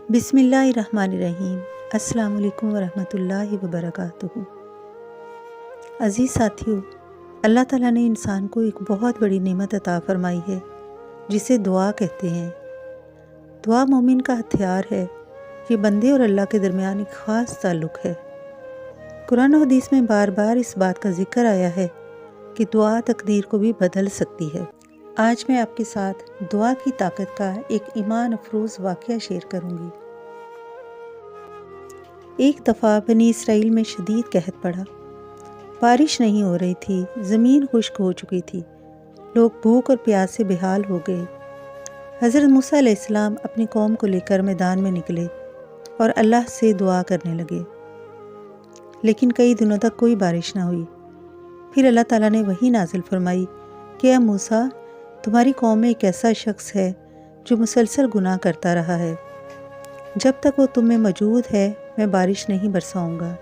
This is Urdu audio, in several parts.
بسم اللہ الرحمن الرحیم۔ السلام علیکم ورحمۃ اللہ وبرکاتہ۔ عزیز ساتھیو، اللہ تعالیٰ نے انسان کو ایک بہت بڑی نعمت عطا فرمائی ہے جسے دعا کہتے ہیں۔ دعا مومن کا ہتھیار ہے۔ یہ بندے اور اللہ کے درمیان ایک خاص تعلق ہے۔ قرآن و حدیث میں بار بار اس بات کا ذکر آیا ہے کہ دعا تقدیر کو بھی بدل سکتی ہے۔ آج میں آپ کے ساتھ دعا کی طاقت کا ایک ایمان افروز واقعہ شیئر کروں گی۔ ایک دفعہ بنی اسرائیل میں شدید قحط پڑا۔ بارش نہیں ہو رہی تھی، زمین خشک ہو چکی تھی، لوگ بھوک اور پیاس سے بحال ہو گئے۔ حضرت موسیٰ علیہ السلام اپنی قوم کو لے کر میدان میں نکلے اور اللہ سے دعا کرنے لگے، لیکن کئی دنوں تک کوئی بارش نہ ہوئی۔ پھر اللہ تعالیٰ نے وحی نازل فرمائی کہ اے موسیٰ، تمہاری قوم میں ایک ایسا شخص ہے جو مسلسل گناہ کرتا رہا ہے، جب تک وہ تم میں موجود ہے میں بارش نہیں برساؤں گا۔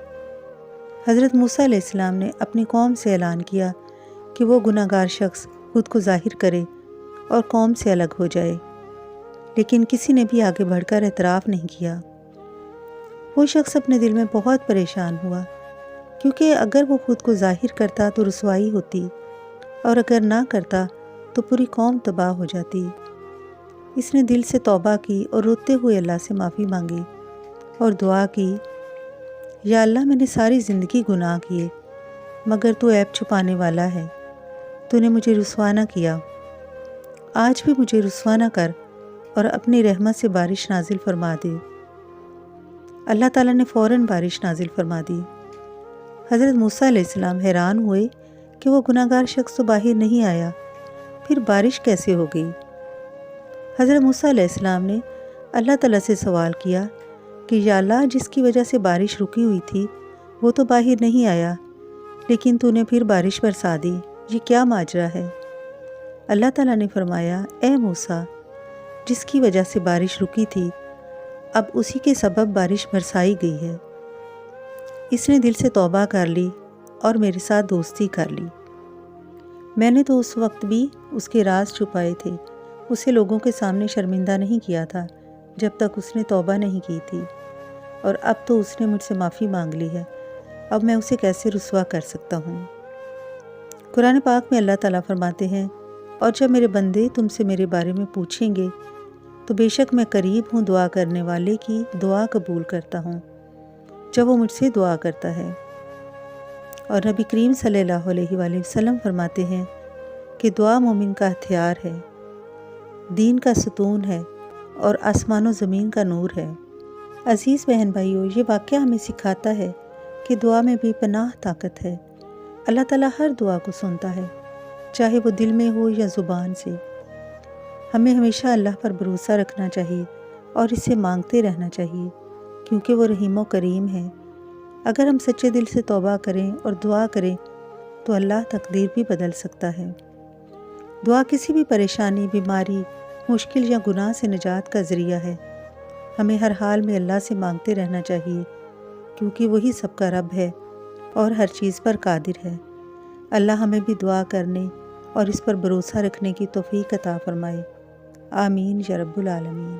حضرت موسیٰ علیہ السلام نے اپنی قوم سے اعلان کیا کہ وہ گناہ گار شخص خود کو ظاہر کرے اور قوم سے الگ ہو جائے، لیکن کسی نے بھی آگے بڑھ کر اعتراف نہیں کیا۔ وہ شخص اپنے دل میں بہت پریشان ہوا، کیونکہ اگر وہ خود کو ظاہر کرتا تو رسوائی ہوتی، اور اگر نہ کرتا تو پوری قوم تباہ ہو جاتی۔ اس نے دل سے توبہ کی اور روتے ہوئے اللہ سے معافی مانگی اور دعا کی، یا اللہ، میں نے ساری زندگی گناہ کیے، مگر تو عیب چھپانے والا ہے، تو نے مجھے رسوا نہ کیا، آج بھی مجھے رسوا نہ کر اور اپنی رحمت سے بارش نازل فرما دے۔ اللہ تعالیٰ نے فوراً بارش نازل فرما دی۔ حضرت موسیٰ علیہ السلام حیران ہوئے کہ وہ گناہ گار شخص تو باہر نہیں آیا، پھر بارش کیسے ہو گئی؟ حضرت موسیٰ علیہ السلام نے اللہ تعالیٰ سے سوال کیا کہ یا اللہ، جس کی وجہ سے بارش رکی ہوئی تھی وہ تو باہر نہیں آیا، لیکن تو نے پھر بارش برسا دی، یہ کیا ماجرا ہے؟ اللہ تعالیٰ نے فرمایا، اے موسیٰ، جس کی وجہ سے بارش رکی تھی اب اسی کے سبب بارش برسائی گئی ہے۔ اس نے دل سے توبہ کر لی اور میرے ساتھ دوستی کر لی۔ میں نے تو اس وقت بھی اس کے راز چھپائے تھے، اسے لوگوں کے سامنے شرمندہ نہیں کیا تھا جب تک اس نے توبہ نہیں کی تھی، اور اب تو اس نے مجھ سے معافی مانگ لی ہے، اب میں اسے کیسے رسوا کر سکتا ہوں؟ قرآن پاک میں اللہ تعالیٰ فرماتے ہیں، اور جب میرے بندے تم سے میرے بارے میں پوچھیں گے تو بے شک میں قریب ہوں، دعا کرنے والے کی دعا قبول کرتا ہوں جب وہ مجھ سے دعا کرتا ہے۔ اور نبی کریم صلی اللہ علیہ وآلہ وسلم فرماتے ہیں کہ دعا مومن کا ہتھیار ہے، دین کا ستون ہے اور آسمان و زمین کا نور ہے۔ عزیز بہن بھائیو، یہ واقعہ ہمیں سکھاتا ہے کہ دعا میں بے پناہ طاقت ہے۔ اللہ تعالیٰ ہر دعا کو سنتا ہے، چاہے وہ دل میں ہو یا زبان سے۔ ہمیں ہمیشہ اللہ پر بھروسہ رکھنا چاہیے اور اس سے مانگتے رہنا چاہیے، کیونکہ وہ رحیم و کریم ہے۔ اگر ہم سچے دل سے توبہ کریں اور دعا کریں تو اللہ تقدیر بھی بدل سکتا ہے۔ دعا کسی بھی پریشانی، بیماری، مشکل یا گناہ سے نجات کا ذریعہ ہے۔ ہمیں ہر حال میں اللہ سے مانگتے رہنا چاہیے، کیونکہ وہی سب کا رب ہے اور ہر چیز پر قادر ہے۔ اللہ ہمیں بھی دعا کرنے اور اس پر بھروسہ رکھنے کی توفیق عطا فرمائے۔ آمین یا رب العالمین۔